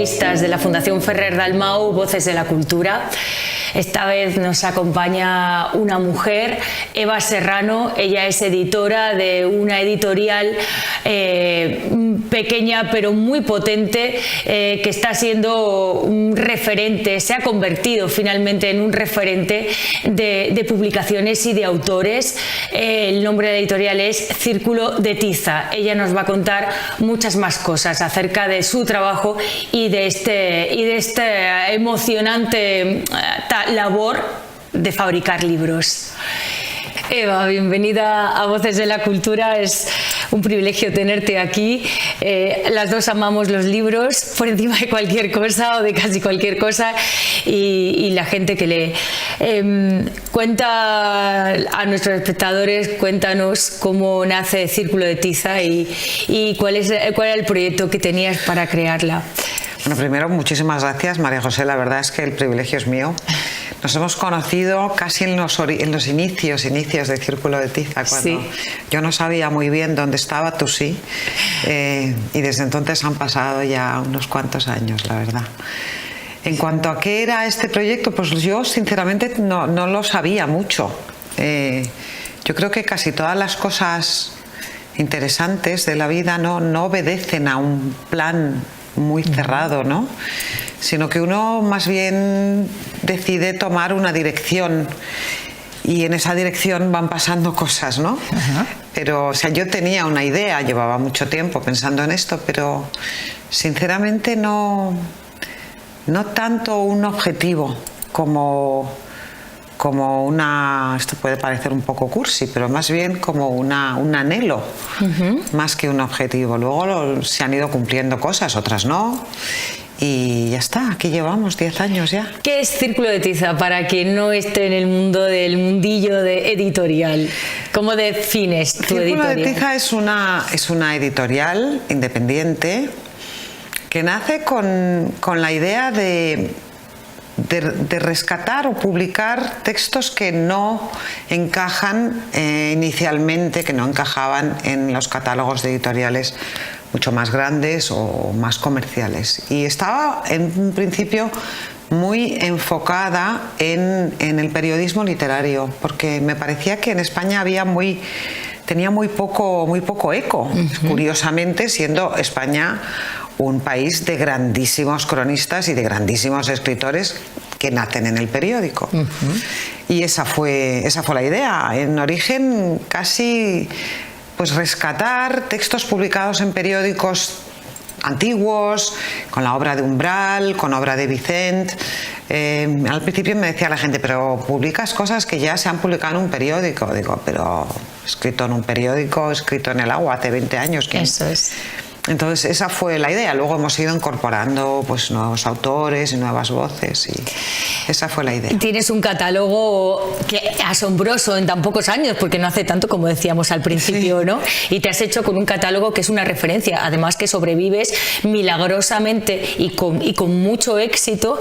periodistas de la Fundación Ferrer Dalmau, Voces de la Cultura. Esta vez nos acompaña una mujer, Eva Serrano. Ella es editora de una editorial pequeña pero muy potente, que está siendo un referente, se ha convertido finalmente en un referente de publicaciones y de autores. El nombre de la editorial es Círculo de Tiza. Ella nos va a contar muchas más cosas acerca de su trabajo y de esta emocionante labor de fabricar libros. Eva, bienvenida a Voces de la Cultura. Es un privilegio tenerte aquí. Las dos amamos los libros por encima de cualquier cosa o de casi cualquier cosa, y la gente que lee. Cuenta a nuestros espectadores, cuéntanos cómo nace Círculo de Tiza y cuál era el proyecto que tenías para crearla. Bueno, primero, muchísimas gracias, María José. La verdad es que el privilegio es mío. Nos hemos conocido casi en los inicios de Círculo de Tiza, cuando sí. Yo no sabía muy bien dónde estaba, tú sí, y desde entonces han pasado ya unos cuantos años, la verdad. En cuanto a qué era este proyecto, pues yo sinceramente no lo sabía mucho. Yo creo que casi todas las cosas interesantes de la vida no obedecen a un plan muy cerrado, ¿no? Sino que uno más bien decide tomar una dirección y en esa dirección van pasando cosas, ¿no? Pero, o sea, yo tenía una idea, llevaba mucho tiempo pensando en esto, pero sinceramente no tanto un objetivo como una, esto puede parecer un poco cursi, pero más bien como un anhelo, más que un objetivo. Luego se han ido cumpliendo cosas, otras no, y ya está, aquí llevamos 10 años ya. ¿Qué es Círculo de Tiza para quien no esté en el mundo del mundillo de editorial? ¿Cómo defines tu editorial? Círculo de Tiza es una editorial independiente que nace con la idea de rescatar o publicar textos que no encajan inicialmente, que no encajaban en los catálogos de editoriales mucho más grandes o más comerciales. Y estaba en un principio muy enfocada en el periodismo literario, porque me parecía que en España tenía muy poco eco, curiosamente, siendo España un país de grandísimos cronistas y de grandísimos escritores que nacen en el periódico. Y esa fue la idea. En origen, casi pues rescatar textos publicados en periódicos antiguos, con la obra de Umbral, con obra de Vicent. Al principio me decía la gente, pero publicas cosas que ya se han publicado en un periódico. Digo, pero escrito en un periódico, escrito en el agua hace 20 años. Eso es. Entonces esa fue la idea. Luego hemos ido incorporando pues nuevos autores y nuevas voces, y esa fue la idea. Tienes un catálogo asombroso en tan pocos años, porque no hace tanto, como decíamos al principio, sí, ¿no? Y te has hecho con un catálogo que es una referencia, además que sobrevives milagrosamente y con mucho éxito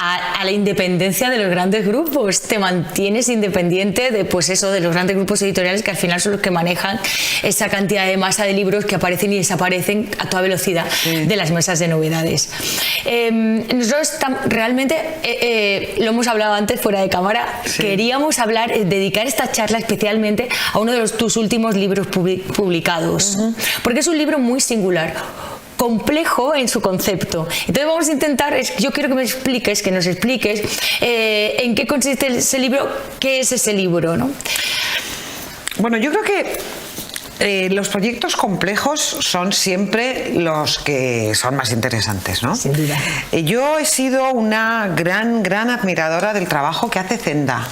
a la independencia de los grandes grupos. Te mantienes independiente de, pues eso, de los grandes grupos editoriales, que al final son los que manejan esa cantidad de masa de libros que aparecen y desaparecen a toda velocidad, sí, de las mesas de novedades. Nosotros realmente lo hemos hablado antes fuera de cámara, sí, queríamos dedicar esta charla especialmente a uno de tus últimos libros publicados, porque es un libro muy singular, complejo en su concepto. Entonces vamos a intentar, yo quiero que nos expliques en qué consiste ese libro, qué es ese libro, ¿no? Bueno, yo creo que los proyectos complejos son siempre los que son más interesantes, ¿no? Sin duda. Yo he sido una gran admiradora del trabajo que hace Zenda,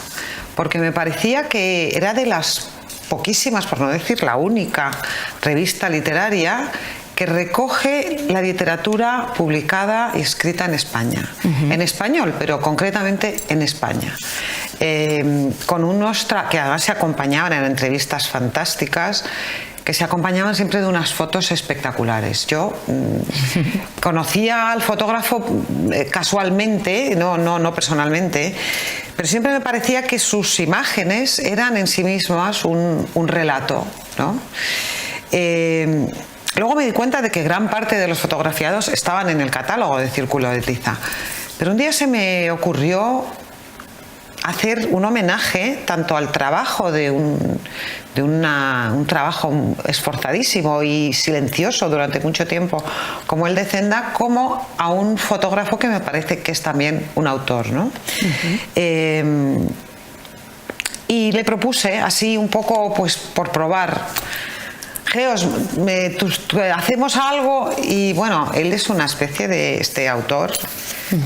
porque me parecía que era de las poquísimas, por no decir la única, revista literaria que recoge la literatura publicada y escrita en España, en español, pero concretamente en España, con unos que además se acompañaban en entrevistas fantásticas, que se acompañaban siempre de unas fotos espectaculares. Yo conocía al fotógrafo casualmente, no personalmente, pero siempre me parecía que sus imágenes eran en sí mismas un relato, ¿no? Luego me di cuenta de que gran parte de los fotografiados estaban en el catálogo de Círculo de Tiza. Pero un día se me ocurrió hacer un homenaje tanto al trabajo de un trabajo esforzadísimo y silencioso durante mucho tiempo como el de Zenda, como a un fotógrafo que me parece que es también un autor, ¿no? Y le propuse, así un poco pues por probar: Geos, hacemos algo. Y bueno, él es una especie de este autor,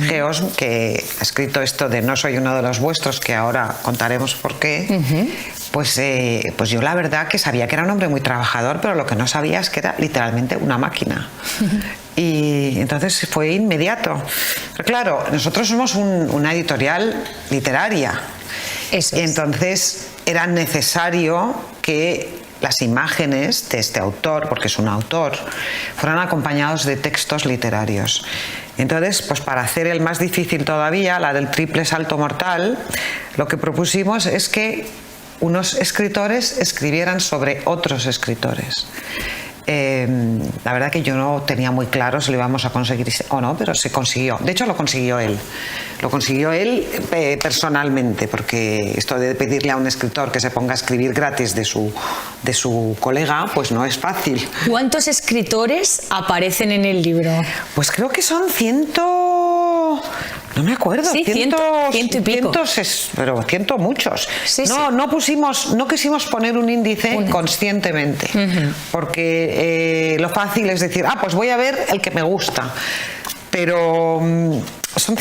Geos, que ha escrito esto de No soy uno de los vuestros, que ahora contaremos por qué. Pues yo la verdad que sabía que era un hombre muy trabajador, pero lo que no sabía es que era literalmente una máquina. Y entonces fue inmediato. Pero claro, nosotros somos una editorial literaria. Eso es. Entonces era necesario que las imágenes de este autor, porque es un autor, fueran acompañados de textos literarios. Entonces, pues para hacer el más difícil todavía, la del triple salto mortal, lo que propusimos es que unos escritores escribieran sobre otros escritores. La verdad que yo no tenía muy claro si lo íbamos a conseguir o no, pero se consiguió. De hecho, lo consiguió él. Lo consiguió él personalmente, porque esto de pedirle a un escritor que se ponga a escribir gratis de su colega, pues no es fácil. ¿Cuántos escritores aparecen en el libro? Pues creo que son no me acuerdo, sí, ciento y pico. Pero muchos. Sí, No quisimos poner un índice conscientemente, porque lo fácil es decir, pues voy a ver el que me gusta. Pero son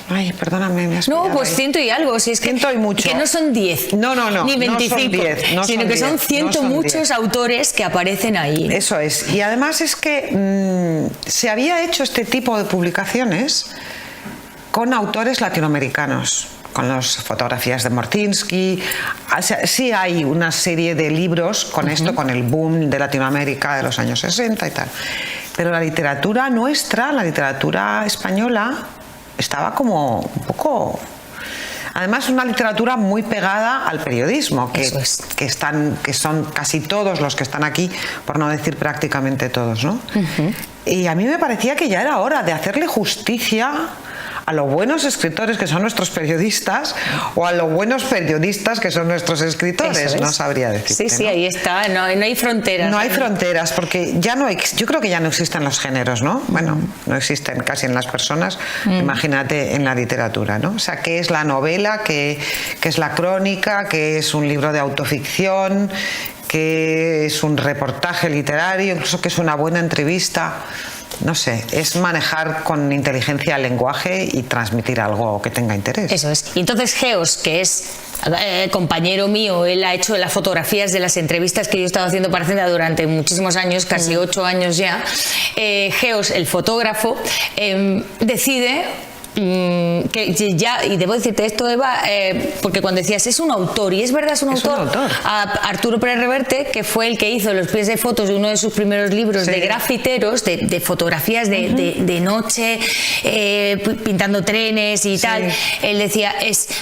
Ay, perdóname, me has No, pillado pues ahí. 100 y algo, si es que, 100 y mucho. Que no son 10, no, ni 25, sino que son 100 muchos autores que aparecen ahí. Eso es. Y además es que se había hecho este tipo de publicaciones con autores latinoamericanos, con las fotografías de Mortinsky. O sea, sí hay una serie de libros con esto, con el boom de Latinoamérica de los años 60 y tal. Pero la literatura nuestra, la literatura española, estaba como un poco... Además, una literatura muy pegada al periodismo, que son casi todos los que están aquí, por no decir prácticamente todos, ¿no? Y a mí me parecía que ya era hora de hacerle justicia a los buenos escritores que son nuestros periodistas o a los buenos periodistas que son nuestros escritores. No sabría decirte. Sí, ahí está, no hay fronteras. No hay fronteras, porque ya no yo creo que ya no existen los géneros, ¿no? Bueno, no existen casi en las personas, imagínate en la literatura, ¿no? O sea, ¿qué es la novela? ¿Qué es la crónica? ¿Qué es un libro de autoficción? ¿Qué es un reportaje literario? Incluso ¿qué es una buena entrevista? No sé, es manejar con inteligencia el lenguaje y transmitir algo que tenga interés. Eso es. Y entonces Geos, que es compañero mío, él ha hecho las fotografías de las entrevistas que yo he estado haciendo para Zenda durante muchísimos años, casi 8 años ya. Geos, el fotógrafo, decide... que ya, y debo decirte esto, Eva, porque cuando decías es un autor, y es verdad, es un autor. A Arturo Pérez Reverte, que fue el que hizo los pies de fotos de uno de sus primeros libros de grafiteros, de fotografías de noche, pintando trenes y tal. Él decía,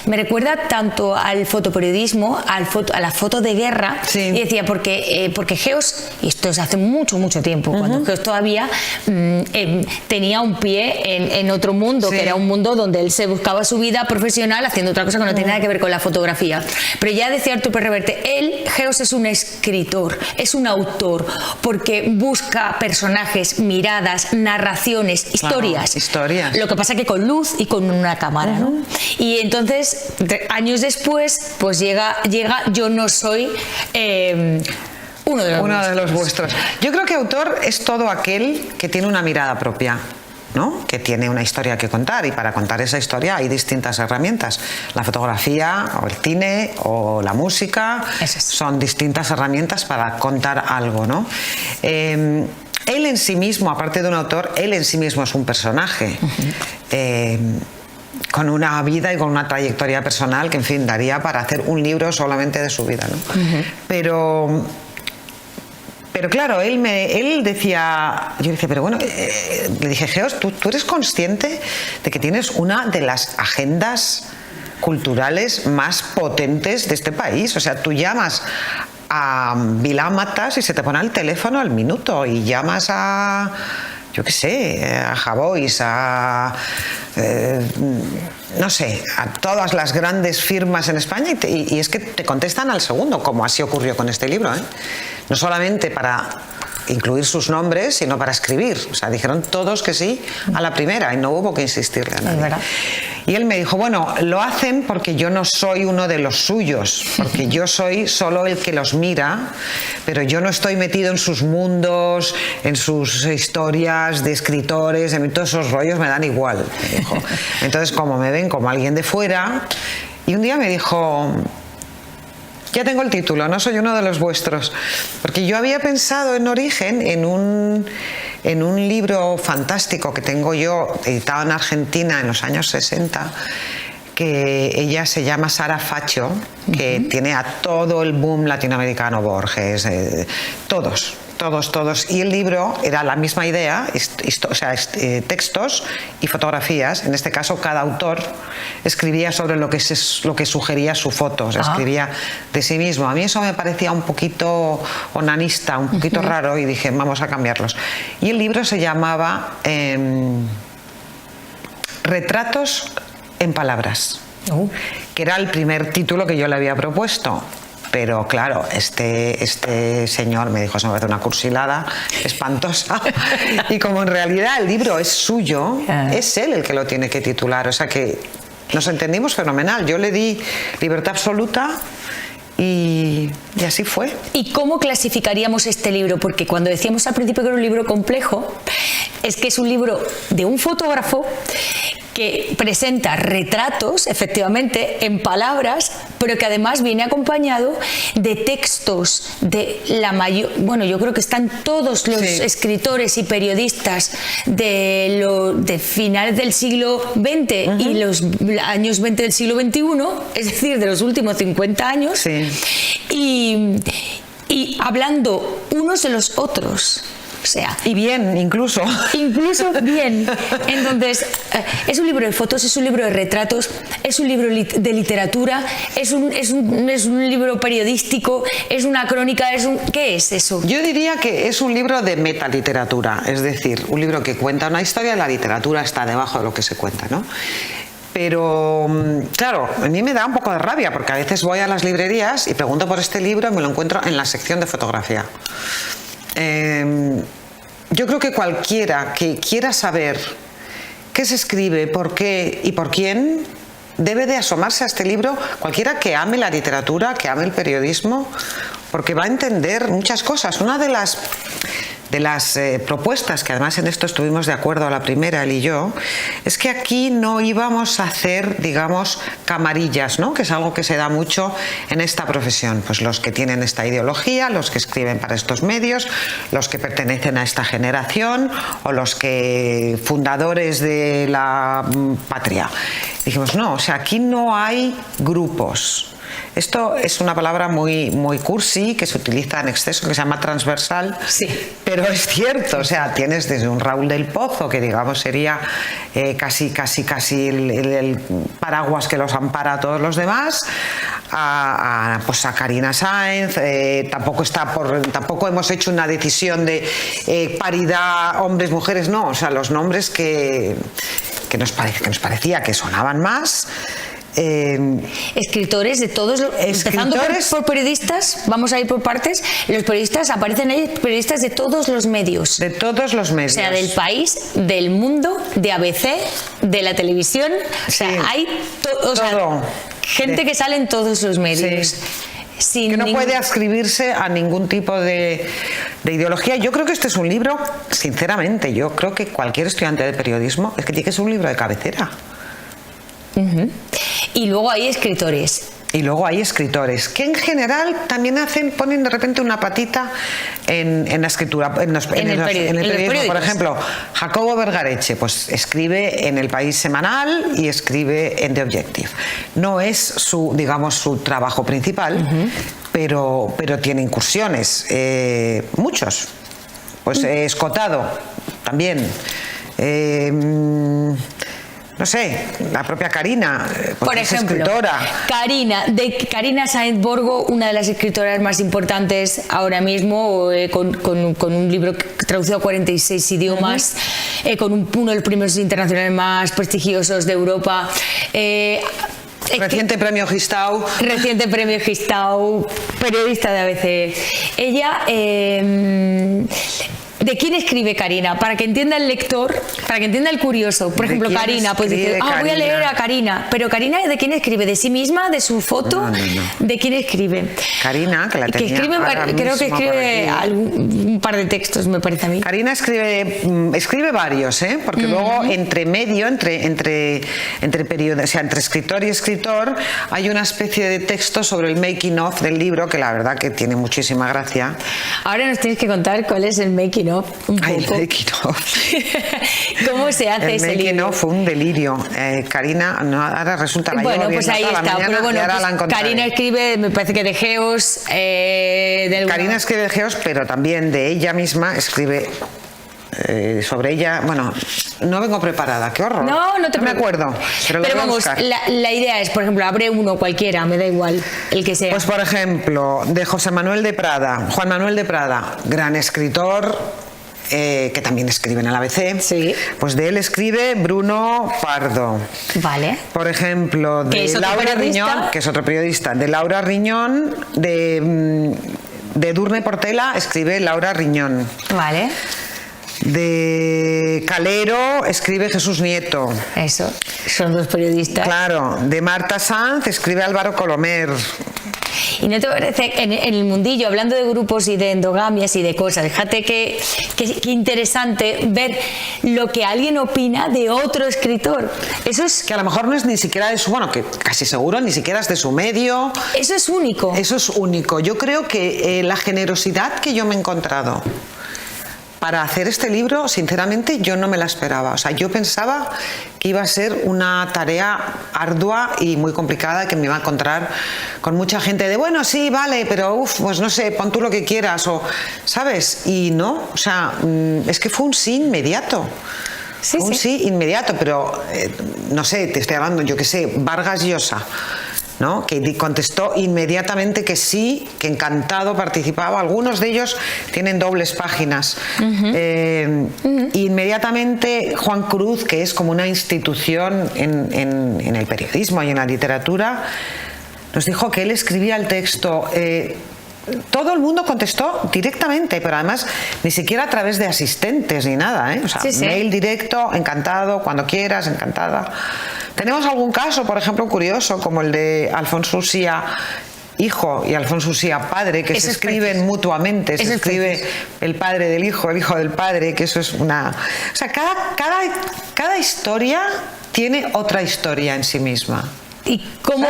me recuerda tanto al fotoperiodismo, a la foto de guerra, y decía, porque Geos, y esto es hace mucho tiempo, cuando Geos todavía tenía un pie en otro mundo, que era un mundo donde él se buscaba su vida profesional haciendo otra cosa que no tiene nada que ver con la fotografía. Pero ya decía Arturo Pérez Reverte, Geos es un escritor, es un autor, porque busca personajes, miradas, narraciones, historias. Lo que pasa que con luz y con una cámara, ¿no? Y entonces, años después, pues llega Yo no soy... uno de los vuestros. Yo creo que autor es todo aquel que tiene una mirada propia, ¿no? Que tiene una historia que contar, y para contar esa historia hay distintas herramientas. La fotografía o el cine o la música son distintas herramientas para contar algo, ¿no? Él en sí mismo, aparte de un autor, él en sí mismo es un personaje. Con una vida y con una trayectoria personal que, en fin, daría para hacer un libro solamente de su vida, ¿no? Pero claro, él decía, yo dije, pero bueno, le dije, Geos, ¿tú eres consciente de que tienes una de las agendas culturales más potentes de este país? O sea, tú llamas a Vilá Matas y se te pone el teléfono al minuto y llamas a, yo qué sé, a Javois, no sé, a todas las grandes firmas en España y es que te contestan al segundo, como así ocurrió con este libro, ¿eh? No solamente para incluir sus nombres, sino para escribir. O sea, dijeron todos que sí a la primera y no hubo que insistirle a nadie. Y él me dijo, bueno, lo hacen porque yo no soy uno de los suyos, porque yo soy solo el que los mira, pero yo no estoy metido en sus mundos, en sus historias de escritores, en todos esos rollos me dan igual, me dijo. Entonces, como me ven como alguien de fuera, y un día me dijo, ya tengo el título, no soy uno de los vuestros, porque yo había pensado en origen en un libro fantástico que tengo yo, editado en Argentina en los años 60, que ella se llama Sara Faccio, que tiene a todo el boom latinoamericano, Borges, todos. Y el libro era la misma idea, textos y fotografías. En este caso, cada autor escribía sobre lo que sugería su foto, escribía de sí mismo. A mí eso me parecía un poquito onanista, un poquito raro, y dije, vamos a cambiarlos. Y el libro se llamaba Retratos en palabras, que era el primer título que yo le había propuesto. Pero claro, este señor me dijo, se me parece una cursilada espantosa. Y como en realidad el libro es suyo, es él el que lo tiene que titular. O sea que nos entendimos fenomenal. Yo le di libertad absoluta y así fue. ¿Y cómo clasificaríamos este libro? Porque cuando decíamos al principio que era un libro complejo, es que es un libro de un fotógrafo que presenta retratos, efectivamente, en palabras, pero que además viene acompañado de textos de la mayor... Bueno, yo creo que están todos los escritores y periodistas de finales del siglo XX y los años 20 del siglo XXI, es decir, de los últimos 50 años, y hablando unos de los otros. O sea, y bien, incluso bien. Entonces, es un libro de fotos, es un libro de retratos, es un libro de literatura, es un libro periodístico, es una crónica, ¿qué es eso? Yo diría que es un libro de metaliteratura, es decir, un libro que cuenta una historia, la literatura está debajo de lo que se cuenta, ¿no? Pero, claro, a mí me da un poco de rabia porque a veces voy a las librerías y pregunto por este libro y me lo encuentro en la sección de fotografía. Yo creo que cualquiera que quiera saber qué se escribe, por qué y por quién, debe de asomarse a este libro, cualquiera que ame la literatura, que ame el periodismo, porque va a entender muchas cosas. Una de las propuestas, que además en esto estuvimos de acuerdo a la primera, él y yo, es que aquí no íbamos a hacer, digamos, camarillas, ¿no? Que es algo que se da mucho en esta profesión. Pues los que tienen esta ideología, los que escriben para estos medios, los que pertenecen a esta generación o los que fundadores de la patria. Dijimos, no, o sea, aquí no hay grupos. Esto es una palabra muy cursi que se utiliza en exceso, que se llama transversal, pero es cierto, o sea, tienes desde un Raúl del Pozo, que digamos sería casi el paraguas que los ampara a todos los demás, a Karina Sáenz, tampoco hemos hecho una decisión de paridad hombres-mujeres, no, o sea, los nombres que nos parecía que sonaban más. Escritores de todos, empezando por periodistas, vamos a ir por partes. Los periodistas, aparecen ahí periodistas de todos los medios. De todos los medios. O sea, del País, del Mundo, de ABC, de la televisión. O sea, hay gente que sale en todos los medios. Que no puede adscribirse a ningún tipo de ideología. Yo creo que este es un libro, sinceramente, yo creo que cualquier estudiante de periodismo es que tiene que ser un libro de cabecera. Y luego hay escritores. Que en general también ponen de repente una patita en la escritura, en el periodismo. Por ejemplo, Jacobo Vergareche, pues escribe en El País Semanal y escribe en The Objective. No es su trabajo principal, pero tiene incursiones, muchos. Pues Escotado también. no sé, la propia Karina, por es ejemplo, escritora. Karina Sáenz Borgo, una de las escritoras más importantes ahora mismo, con un libro traducido a 46 idiomas, con uno de los premios internacionales más prestigiosos de Europa. Reciente premio Gistau. Reciente premio Gistau, periodista de ABC. Ella... ¿De quién escribe Karina? Para que entienda el lector, para que entienda el curioso. Por ejemplo, Karina, pues dice, voy a leer a Karina. Pero Karina, ¿de quién escribe? ¿De sí misma? ¿De su foto? No. ¿De quién escribe? Karina, que la tenía creo que escribe un par de textos, me parece a mí. Karina escribe varios, porque luego entre periodos, o sea, entre escritor y escritor, hay una especie de texto sobre el making of del libro que la verdad que tiene muchísima gracia. Ahora nos tienes que contar cuál es el making of. El making of. ¿Cómo se hace ese libro? El making of fue un delirio. Karina, ahora resulta la bueno, pues ahí está. Mañana, pero bueno, pues Karina escribe, me parece que de Geos. Karina escribe de Geos, pero también de ella misma escribe. Sobre ella, bueno, no vengo preparada, qué horror. No me acuerdo. Pero vamos, la idea es, por ejemplo, abre uno cualquiera, me da igual, el que sea. Pues por ejemplo, de Juan Manuel de Prada, gran escritor, que también escribe en el ABC. Sí. Pues de él escribe Bruno Pardo. Vale. Por ejemplo, de Laura Riñón, que es otro periodista, de Laura Riñón, de Edurne Portela escribe Laura Riñón. Vale. De Calero escribe Jesús Nieto. Eso, son dos periodistas. Claro, de Marta Sanz escribe Álvaro Colomer. ¿Y no te parece en el mundillo, hablando de grupos y de endogamias y de cosas, fíjate que interesante ver lo que alguien opina de otro escritor? Eso es... Que a lo mejor no es ni siquiera de su... Bueno, que casi seguro ni siquiera es de su medio. Eso es único. Eso es único. Yo creo que la generosidad que yo me he encontrado para hacer este libro, sinceramente, yo no me la esperaba. O sea, yo pensaba que iba a ser una tarea ardua y muy complicada, que me iba a encontrar con mucha gente de, bueno, sí, vale, pero pues no sé, pon tú lo que quieras, o, ¿sabes? Y no, o sea, es que fue un sí inmediato. Sí, un sí inmediato, pero no sé, te estoy hablando, yo qué sé, Vargas Llosa, ¿no? Que contestó inmediatamente que sí, que encantado participaba. Algunos de ellos tienen dobles páginas. Inmediatamente Juan Cruz, que es como una institución en el periodismo y en la literatura, nos dijo que él escribía el texto. Todo el mundo contestó directamente, pero además ni siquiera a través de asistentes ni nada, O sea, mail directo, encantado, cuando quieras, encantada. Tenemos algún caso, por ejemplo, curioso, como el de Alfonso Usía hijo y Alfonso Usía padre, que se escriben mutuamente, se escribe el padre del hijo, el hijo del padre, que eso es una... O sea, cada historia tiene otra historia en sí misma. ¿Y cómo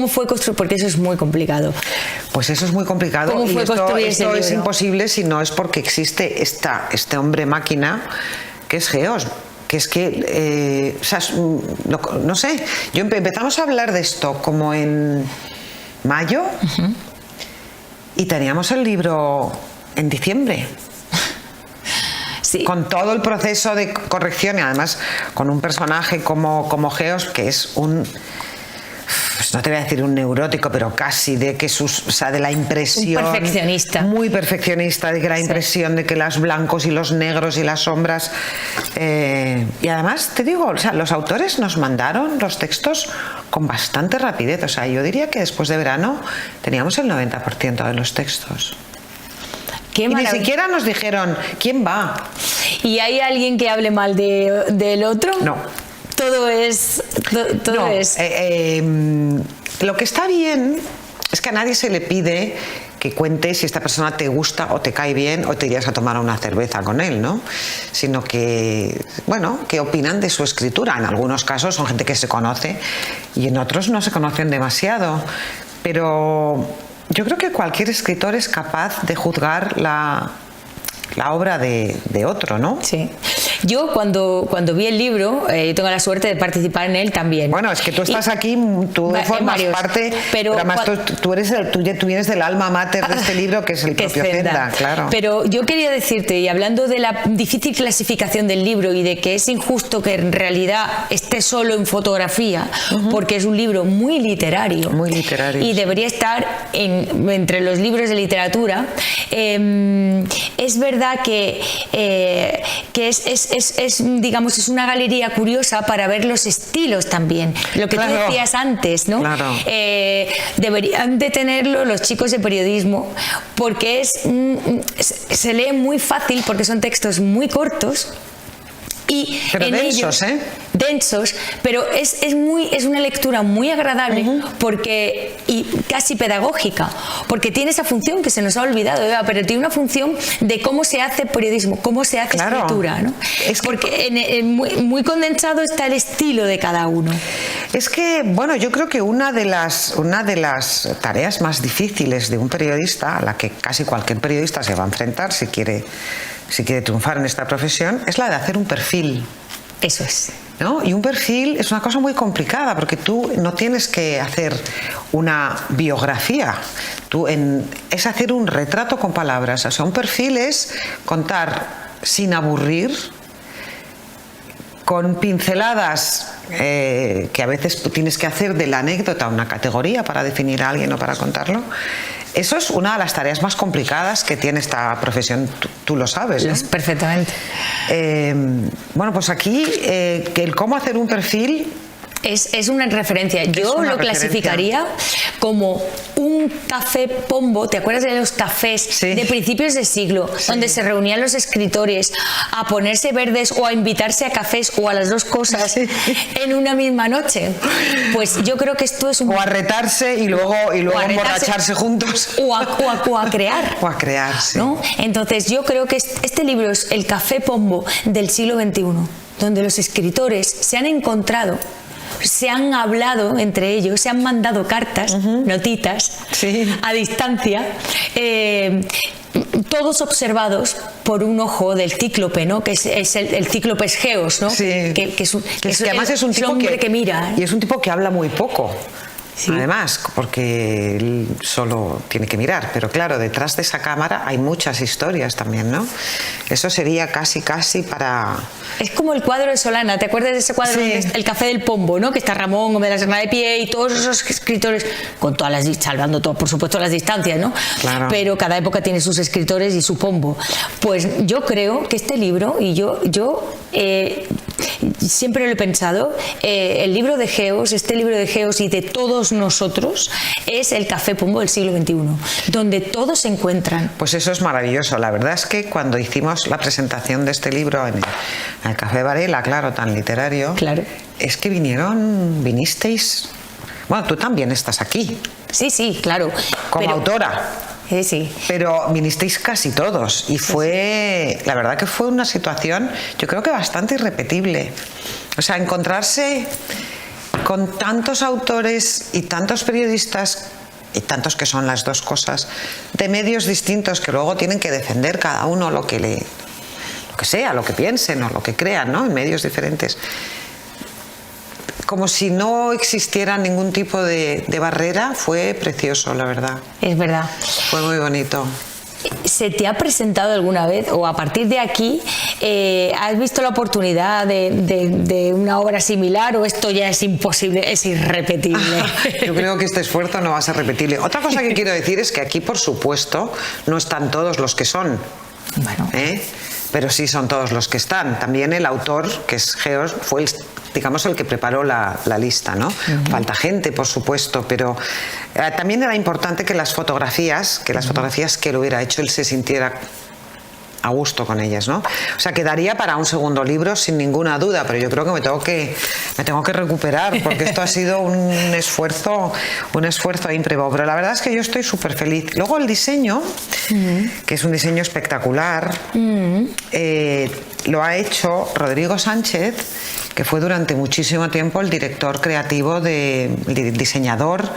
fue construido? Porque eso es muy complicado. Pues eso es muy complicado. ¿Cómo fue construir ese libro? Esto es imposible si no es porque existe este hombre máquina que es Geos. Que es que, o sea, no sé, empezamos a hablar de esto como en mayo y teníamos el libro en diciembre. Sí. Con todo el proceso de corrección y además con un personaje como Geos, que es un... Pues no te voy a decir un neurótico, pero casi, de que o sea, de la impresión. Un perfeccionista. Muy perfeccionista, de que la impresión de que los blancos y los negros y las sombras. Y además, te digo, o sea, los autores nos mandaron los textos con bastante rapidez. O sea, yo diría que después de verano teníamos el 90% de los textos. Qué y ni siquiera nos dijeron quién va. ¿Y hay alguien que hable mal del otro? No. Todo es... Todo es... Lo que está bien es que a nadie se le pide que cuente si esta persona te gusta o te cae bien o te irías a tomar una cerveza con él, ¿no? Sino que, bueno, que opinan de su escritura. En algunos casos son gente que se conoce y en otros no se conocen demasiado. Pero yo creo que cualquier escritor es capaz de juzgar la obra de otro, ¿no? Sí. Yo cuando vi el libro, yo tengo la suerte de participar en él también. Bueno, es que tú estás aquí, tú formas parte, pero además tú vienes del alma mater de este libro, que es el propio Zenda, claro. Pero yo quería decirte, y hablando de la difícil clasificación del libro y de que es injusto que en realidad esté solo en fotografía, porque es un libro muy literario. Muy literario. Y debería estar entre los libros de literatura. Es verdad que digamos, es una galería curiosa para ver los estilos también. Lo que tú decías antes, ¿no? Claro. Deberían de tenerlo los chicos de periodismo, porque se lee muy fácil, porque son textos muy cortos. Pero densos, ellos, densos, pero es una lectura muy agradable y casi pedagógica, porque tiene esa función que se nos ha olvidado, Eva, pero tiene una función de cómo se hace periodismo, cómo se hace escritura, ¿no? Porque muy condensado está el estilo de cada uno. Es que, bueno, yo creo que una de las tareas más difíciles de un periodista, a la que casi cualquier periodista se va a enfrentar si quiere triunfar en esta profesión, es la de hacer un perfil. Eso es. ¿No? Y un perfil es una cosa muy complicada, porque tú no tienes que hacer una biografía, es hacer un retrato con palabras. O sea, un perfil es contar sin aburrir, con pinceladas que a veces tienes que hacer de la anécdota una categoría para definir a alguien o para contarlo. Eso es una de las tareas más complicadas que tiene esta profesión, tú lo sabes, ¿no? Perfectamente. Bueno, pues aquí el cómo hacer un perfil es una referencia. Yo lo clasificaría como un café pombo. ¿Te acuerdas de los cafés de principios de siglo, donde se reunían los escritores a ponerse verdes o a invitarse a cafés o a las dos cosas en una misma noche? Pues yo creo que esto es un... O a retarse y luego emborracharse juntos. O a crear. O a crear, sí. ¿No? Entonces yo creo que este libro es el café pombo del siglo XXI, donde los escritores se han encontrado, se han hablado entre ellos, se han mandado cartas, notitas, a distancia, todos observados por un ojo del cíclope, ¿no? Que es el cíclope es Geos, ¿no? Sí. Que además es un tipo hombre que mira. Y es un tipo que habla muy poco. Sí. Además, porque él solo tiene que mirar, pero claro, detrás de esa cámara hay muchas historias también, ¿no? Eso sería casi para... Es como el cuadro de Solana, ¿te acuerdas de ese cuadro? El café del pombo, ¿no? Que está Ramón Gómez de la Serna de Pie y todos esos escritores, con salvando todo, por supuesto, las distancias, ¿no? Claro. Pero cada época tiene sus escritores y su pombo. Pues yo creo que este libro, y yo siempre lo he pensado, el libro de Geos, este libro de Geos y de todos nosotros, es el café pombo del siglo XXI, donde todos se encuentran. Pues eso es maravilloso. La verdad es que cuando hicimos la presentación de este libro en el Café Varela, claro, tan literario, es que vinisteis... Bueno, tú también estás aquí. Sí, claro. Como autora. Sí. Pero vinisteis casi todos y la verdad que fue una situación, yo creo que bastante irrepetible. O sea, encontrarse con tantos autores y tantos periodistas, y tantos que son las dos cosas, de medios distintos que luego tienen que defender cada uno lo que sea, lo que piensen o lo que crean, ¿no? En medios diferentes. Como si no existiera ningún tipo de barrera, fue precioso, la verdad. Es verdad. Fue muy bonito. ¿Se te ha presentado alguna vez, o a partir de aquí, has visto la oportunidad de una obra similar, o esto ya es imposible, es irrepetible? Yo creo que este esfuerzo no va a ser repetible. Otra cosa que quiero decir es que aquí, por supuesto, no están todos los que son. Bueno. Pero sí son todos los que están. También el autor, que es Geos, fue el que preparó la lista, ¿no? Falta gente, por supuesto, pero también era importante que las fotografías que él hubiera hecho, él se sintiera a gusto con ellas, ¿no? O sea, quedaría para un segundo libro sin ninguna duda, pero yo creo que me tengo que recuperar, porque esto ha sido un esfuerzo ímprobo. Pero la verdad es que yo estoy súper feliz. Luego el diseño, que es un diseño espectacular, lo ha hecho Rodrigo Sánchez, que fue durante muchísimo tiempo el director creativo, el diseñador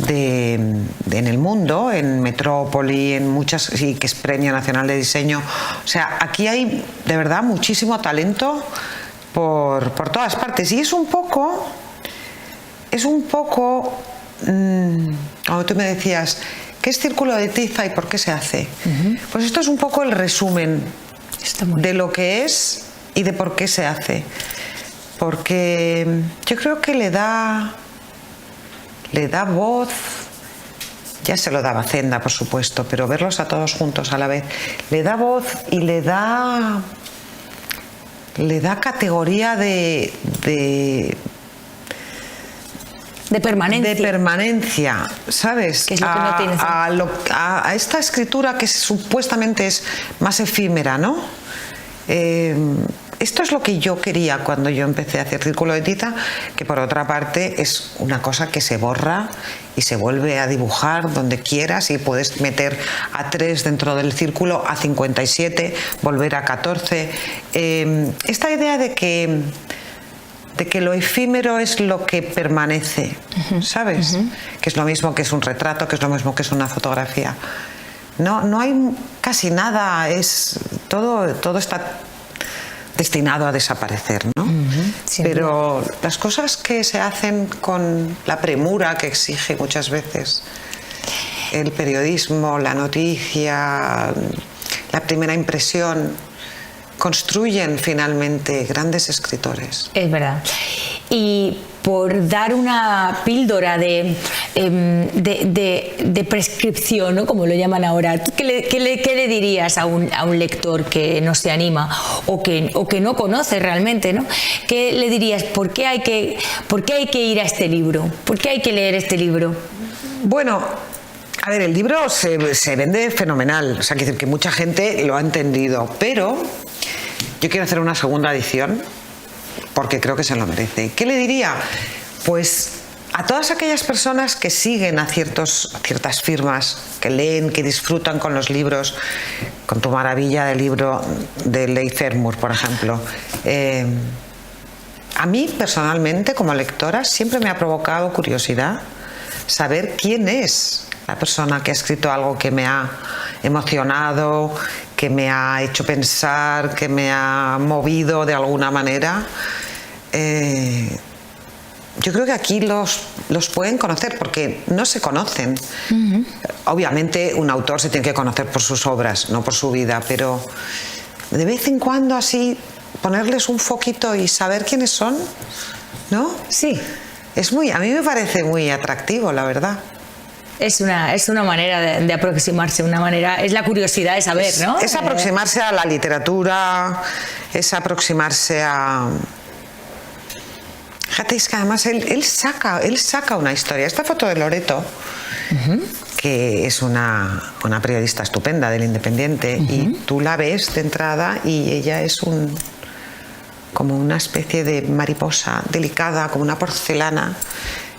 en el mundo, en Metrópoli, en muchas, sí, que es Premio Nacional de Diseño. O sea, aquí hay de verdad muchísimo talento por todas partes. Y es un poco, como tú me decías, ¿qué es Círculo de Tiza y por qué se hace? Pues esto es un poco el resumen de lo que es y de por qué se hace. Porque yo creo que le da voz, ya se lo daba Zenda, por supuesto, pero verlos a todos juntos a la vez, le da voz y le da categoría de permanencia, ¿sabes? Que es lo que no tiene a esta escritura que supuestamente es más efímera, ¿no? Esto es lo que yo quería cuando yo empecé a hacer Círculo de Tiza, que por otra parte es una cosa que se borra y se vuelve a dibujar donde quieras y puedes meter a 3 dentro del círculo, a 57, volver a 14. Esta idea de que lo efímero es lo que permanece, ¿sabes? Que es lo mismo que es un retrato, que es lo mismo que es una fotografía. No hay casi nada, todo está destinado a desaparecer, ¿no? Pero las cosas que se hacen con la premura que exige muchas veces el periodismo, la noticia, la primera impresión, construyen finalmente grandes escritores. Es verdad. Y por dar una píldora de prescripción, ¿no? Como lo llaman ahora, ¿tú qué le dirías a un lector que no se anima o que no conoce realmente, ¿no? ¿Qué le dirías? ¿Por qué hay que ir a este libro? ¿Por qué hay que leer este libro? Bueno, a ver, el libro se vende fenomenal, o sea, quiere decir que mucha gente lo ha entendido, pero yo quiero hacer una segunda edición porque creo que se lo merece. ¿Qué le diría? Pues a todas aquellas personas que siguen a ciertas firmas, que leen, que disfrutan con los libros, con tu maravilla del libro de Leigh Fermor, por ejemplo. A mí, personalmente, como lectora, siempre me ha provocado curiosidad saber quién es la persona que ha escrito algo que me ha emocionado, que me ha hecho pensar, que me ha movido de alguna manera. Yo creo que aquí los pueden conocer porque no se conocen. Obviamente un autor se tiene que conocer por sus obras, no por su vida, pero de vez en cuando así ponerles un foquito y saber quiénes son, ¿no? Sí. A mí me parece muy atractivo, la verdad. Es una manera de aproximarse, es la curiosidad de saber, ¿no? Es aproximarse a la literatura, es aproximarse a... Fíjate, es que además él saca una historia. Esta foto de Loreto, que es una periodista estupenda del Independiente, y tú la ves de entrada y ella es como una especie de mariposa delicada, como una porcelana,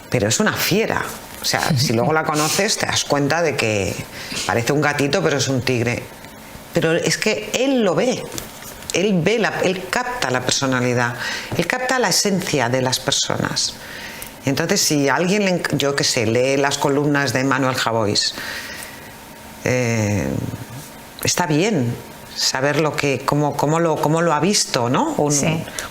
pero es una fiera. O sea, si luego la conoces te das cuenta de que parece un gatito pero es un tigre. Pero es que él lo ve, él capta la personalidad, él capta la esencia de las personas. Entonces, si alguien, yo qué sé, lee las columnas de Manuel Javois, está bien saber cómo lo ha visto, ¿no?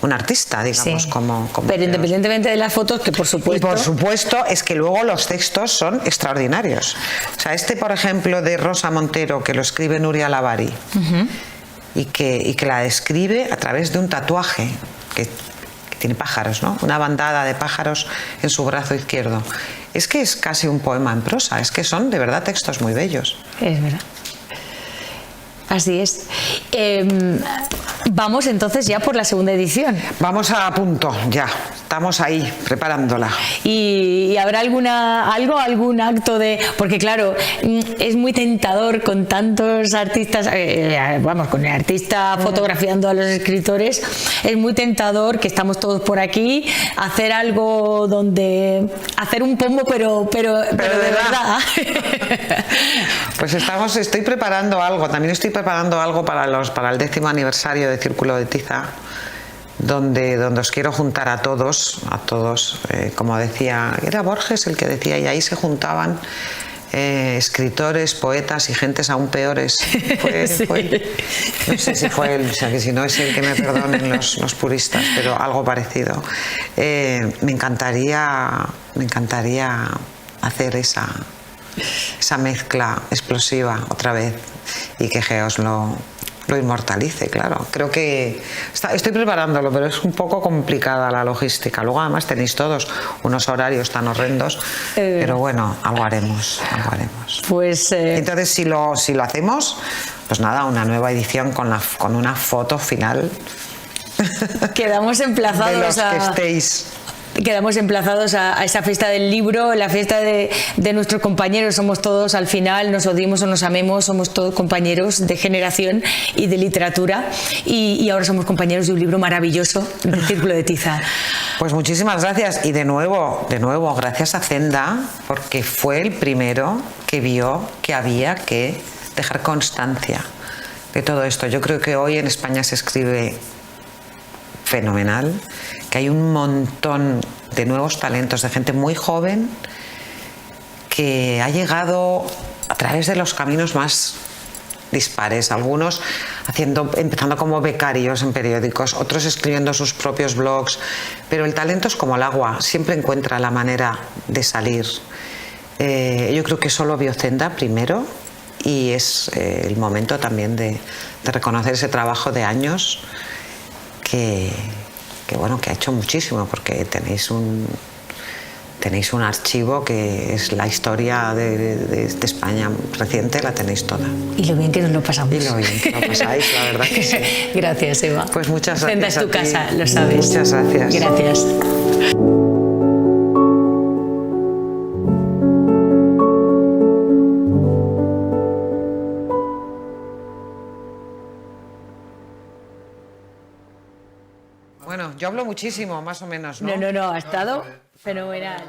Un artista, digamos, como pero independientemente de las fotos, que por supuesto... Y por supuesto es que luego los textos son extraordinarios. O sea, por ejemplo, de Rosa Montero, que lo escribe Nuria Lavari, y que la describe a través de un tatuaje que tiene pájaros, ¿no? Una bandada de pájaros en su brazo izquierdo. Es que es casi un poema en prosa, es que son de verdad textos muy bellos. Es verdad. Así es. Vamos entonces ya por la segunda edición. Vamos a punto, ya. Estamos ahí, preparándola. ¿Y habrá algún acto de...? Porque claro, es muy tentador con tantos artistas, con el artista fotografiando a los escritores, es muy tentador, que estamos todos por aquí, hacer algo hacer un pombo, pero de verdad. Pues estoy preparando algo, también estoy preparando algo para el 10º aniversario de Círculo de Tiza, donde os quiero juntar a todos, como decía, era Borges el que decía, y ahí se juntaban escritores, poetas y gentes aún peores. No sé si fue él, o sea, que si no es él, que me perdonen los puristas, pero algo parecido. Me encantaría hacer esa mezcla explosiva otra vez y que Geos lo inmortalice, claro. Creo que estoy preparándolo, pero es un poco complicada la logística. Luego además tenéis todos unos horarios tan horrendos, pero bueno, algo haremos. Pues entonces si lo hacemos, pues nada, una nueva edición con una foto final. Quedamos emplazados de los que estéis. Quedamos emplazados a esa fiesta del libro, la fiesta de nuestros compañeros. Somos todos, al final, nos odiemos o nos amemos, somos todos compañeros de generación y de literatura, y ahora somos compañeros de un libro maravilloso, El Círculo de Tiza. Pues muchísimas gracias, y de nuevo, gracias a Zenda, porque fue el primero que vio que había que dejar constancia de todo esto. Yo creo que hoy en España se escribe fenomenal, que hay un montón de nuevos talentos, de gente muy joven que ha llegado a través de los caminos más dispares, algunos empezando como becarios en periódicos, otros escribiendo sus propios blogs, pero el talento es como el agua, siempre encuentra la manera de salir. Yo creo que eso lo vio Zenda primero, y es el momento también de reconocer ese trabajo de años que ha hecho muchísimo, porque tenéis un archivo que es la historia de España reciente, la tenéis toda. Y lo bien que nos lo pasamos. Y lo bien que lo pasáis, la verdad que sí. Gracias, Eva. Pues muchas gracias. Zenda es tu casa, lo sabes. Muchas gracias. Gracias. Bueno, yo hablo muchísimo, más o menos, ¿no? No, ha estado fenomenal.